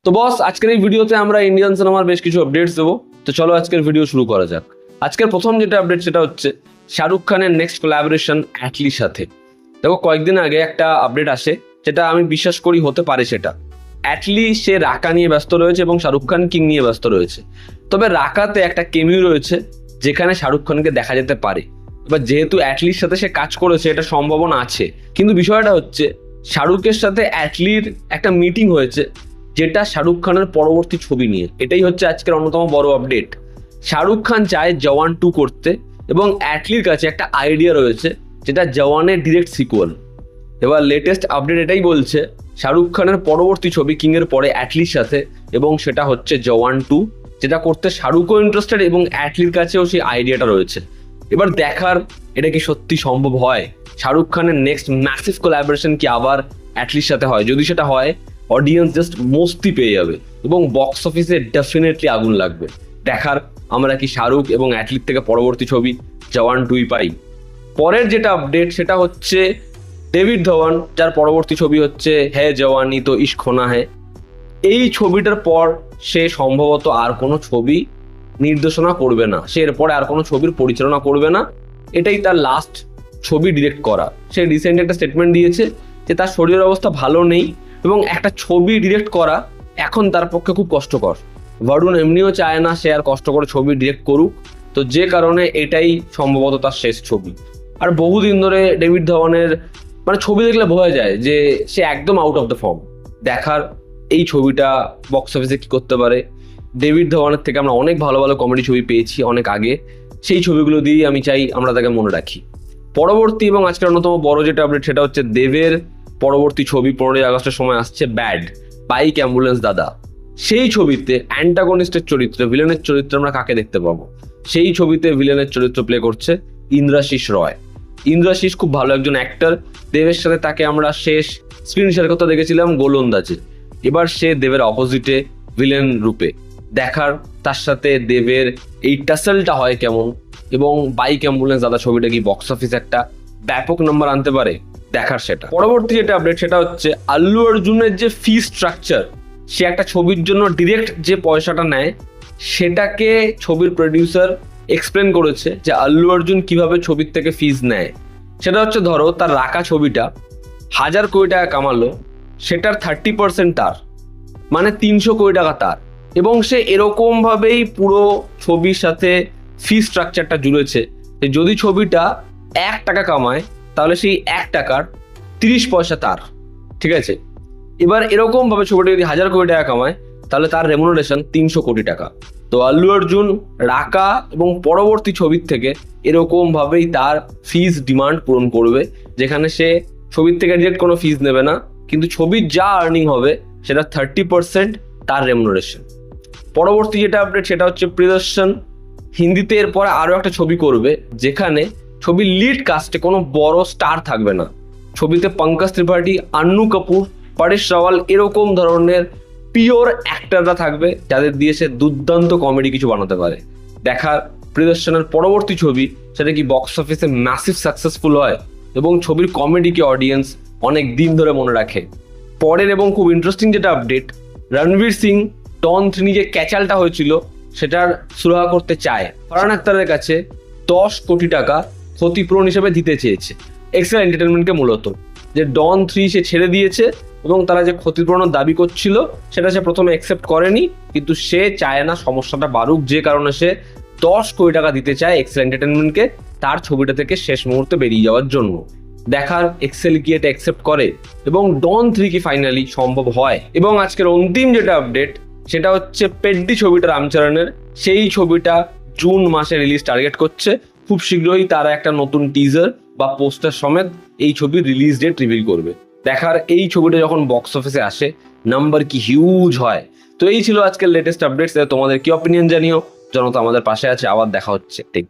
তো বস, আজকের এই ভিডিওতে আমরা ইন্ডিয়ান সিনেমার বেশ কিছু আপডেটস দেবো। তো চলো আজকের ভিডিও শুরু করা যাক। আজকের প্রথম যেটা আপডেট সেটা হচ্ছে শাহরুখ খানের নেক্সট কোলাবোরেশন অ্যাটলির সাথে। দেখো, কয়েকদিন আগে একটা আপডেট আসে যেটা আমি বিশ্বাস করি হতে পারে। সেটা অ্যাটলি সে রাকা নিয়ে ব্যস্ত রয়েছে এবং শাহরুখ খান কিং নিয়ে ব্যস্ত রয়েছে। তবে রাকাতে একটা কেমিও রয়েছে যেখানে শাহরুখ খানকে দেখা যেতে পারে। এবার যেহেতু অ্যাটলির সাথে সে কাজ করেছে, এটা সম্ভাবনা আছে। কিন্তু বিষয়টা হচ্ছে শাহরুখের সাথে অ্যাটলির একটা মিটিং হয়েছে যেটা শাহরুখ খানের পরবর্তী ছবি নিয়ে। এটাই হচ্ছে আজকের অন্যতম বড় আপডেট। শাহরুখ খান চায় জওয়ান 2 করতে এবং অ্যাটলির কাছে একটা আইডিয়া রয়েছে যেটা জওয়ানের ডিরেক্ট সিকুয়াল। এবার লেটেস্ট আপডেট এটাই বলছে শাহরুখ খানের পরবর্তী ছবি কিং এর পরে অ্যাটলির সাথে, এবং সেটা হচ্ছে জওয়ান 2, যেটা করতে শাহরুখও ইন্টারেস্টেড এবং অ্যাটলির কাছেও সেই আইডিয়াটা রয়েছে। এবার দেখার এটা কি সত্যি সম্ভব হয়। শাহরুখ খানের নেক্সট ম্যাসিভ কোলাবোরেশন কি আবার অ্যাটলির সাথে হয়? যদি সেটা হয়, অডিয়েন্স জাস্ট মস্তি পেয়ে যাবে এবং বক্স অফিসে ডেফিনেটলি আগুন লাগবে। দেখার আমরা কি শাহরুখ এবং অ্যাটলির থেকে পরবর্তী ছবি জওয়ান 2 পাই। পরের যেটা আপডেট সেটা হচ্ছে ডেভিড ধওয়ান, যার পরবর্তী ছবি হচ্ছে হ্যাঁ জওয়ানি তো ইশক হোনা হ্যায়। এই ছবিটার পর সে সম্ভবত আর কোনো ছবি নির্দেশনা করবে না, সে এরপরে আর কোনো ছবির পরিচালনা করবে না। এটাই তার লাস্ট ছবি ডিরেক্ট করা। সে রিসেন্ট একটা স্টেটমেন্ট দিয়েছে যে তার শরীরের অবস্থা ভালো নেই এবং একটা ছবি ডিরেক্ট করা এখন তার পক্ষে খুব কষ্টকর। বরুণ এমনিও চায় না সে আর কষ্ট করে ছবি ডিরেক্ট করুক, তো যে কারণে এটাই সম্ভবত তার শেষ ছবি। আর বহুদিন ধরে ডেভিড ধওয়ানের ছবি দেখলে বোঝা যায় যে সে একদম আউট অফ দ্য ফর্ম। দেখার এই ছবিটা বক্স অফিসে কি করতে পারে। ডেভিড ধওয়ানের থেকে আমরা অনেক ভালো ভালো কমেডি ছবি পেয়েছি অনেক আগে, সেই ছবিগুলো দিয়েই আমি চাই আমরা তাকে মনে রাখি। পরবর্তী এবং আজকের অন্যতম বড় যেটা আপডেট সেটা হচ্ছে দেবের পরবর্তী ছবি 15ই আগস্টের সময় আসছে ব্যাড, বাইক অ্যাম্বুলেন্স দাদা। সেই ছবিতে অ্যান্টাগনিস্টের চরিত্রে, ভিলেনের চরিত্রে আমরা কাকে দেখতে পাবো? সেই ছবিতে ভিলেনের চরিত্র প্লে করছে ইন্দ্রাশিস রয়। ইন্দ্রাশিস খুব ভালো একজন অ্যাক্টর। দেবের সাথে তাকে আমরা শেষ স্ক্রিন শেয়ার করতে দেখেছিলাম গোলন্দাজে। এবার সে দেবের অপোজিটে ভিলেন রূপে। দেখার তার সাথে দেবের এই টাসেলটা হয় কেমন, এবং বাইক অ্যাম্বুলেন্স দাদা ছবিটা কি বক্স অফিস একটা ব্যাপক নাম্বার আনতে পারে। দেখার সেটা। পরবর্তী যেটা আপডেট সেটা হচ্ছে আল্লু অর্জুনের যে ফি স্ট্রাকচার, সে একটা ছবির জন্য ডিরেক্ট যে পয়সাটা নেয় সেটাকে ছবির প্রডিউসার এক্সপ্লেন করেছে যে আল্লু অর্জুন কিভাবে ছবির থেকে ফিজ নেয়। সেটা হচ্ছে, ধরো তার রাকা ছবিটা 1000 কোটি টাকা কামালো, সেটার 30% তার, মানে 300 কোটি টাকা তার। এবং সে এরকম ভাবেই পুরো ছবির সাথে ফি স্ট্রাকচারটা জুড়েছে যে যদি ছবিটা 1 টাকা কামায় তাহলে সেই 1 টাকার 30 পয়সা তার। ঠিক আছে, এবার এরকম ভাবে ছবিটা যদি 1000 কোটি টাকা কামায় তাহলে তার রেমুনারেশন 300 কোটি টাকা। তো আল্লু অর্জুন রাকা এবং পরবর্তী ছবির থেকে এরকম ভাবেই তার ফিজ ডিমান্ড পূরণ করবে, যেখানে সে ছবির থেকে ডিরেক্ট কোনো ফিজ নেবে না, কিন্তু ছবির যা আর্নিং হবে সেটা 30% তার রেমুনারেশন। পরবর্তী যেটা আপডেট সেটা হচ্ছে প্রিয়দর্শন হিন্দিতে এরপরে আরও একটা ছবি করবে যেখানে ছবির লিড কাস্টে কোনো বড় স্টার থাকবে না। ছবিতে পঙ্কজ ত্রিপাঠী, আন্নু কাপুর, পরেশ রাওয়াল এরকম ধরনের পিওর অ্যাক্টররা থাকবে যাদের দিয়ে সে দুর্দান্ত কমেডি কিছু বানাতে পারে। দেখার প্রিয়দর্শনের পরবর্তী ছবি সেটা কি বক্স অফিসে ম্যাসিভ সাকসেসফুল হয় এবং ছবির কমেডিকে অডিয়েন্স অনেক দিন ধরে মনে রাখে। পরের এবং খুব ইন্টারেস্টিং যেটা আপডেট, রণবীর সিং ডন 3 যে ক্যাচালটা হয়েছিল সেটার সুরাহা করতে চায়। ফারহান আখতারের কাছে 10 কোটি টাকা ক্ষতিপূরণ হিসেবে দিতে চেয়েছে এক্সেল এন্টারটেনমেন্টকে, মূলত যে ডন 3 সে ছেড়ে দিয়েছে এবং তারা যে ক্ষতিপূরণের দাবি করছিল সেটা সে প্রথমে অ্যাকসেপ্ট করেনি, কিন্তু সে চায় না সমস্যাটা বাড়ুক, যে কারণে সে 10 কোটি টাকা দিতে চায় এক্সেল এন্টারটেনমেন্টকে তার ছবিটা থেকে শেষ মুহূর্তে বেরিয়ে যাওয়ার জন্য। দেখার এক্সেল কি এটা অ্যাকসেপ্ট করে এবং ডন 3 কি ফাইনালি সম্ভব হয়। এবং আজকের অন্তিম যেটা আপডেট সেটা হচ্ছে পেড্ডি ছবিটা রামচরণের, সেই ছবিটা জুন মাসে রিলিজ টার্গেট করছে। খুব শীঘ্রই তারা একটা নতুন টিজার বা পোস্টার সমেত এই ছবির রিলিজ ডেট রিভিল করবে। দেখার এই ছবিটা যখন বক্স অফিসে আসে নাম্বার কি হিউজ হয়। তো এই ছিল আজকের লেটেস্ট আপডেটস। তোমাদের কি অপিনিয়ন জানিও, জনতা আমাদের পাশে আছে। আবার দেখা হচ্ছে। টেক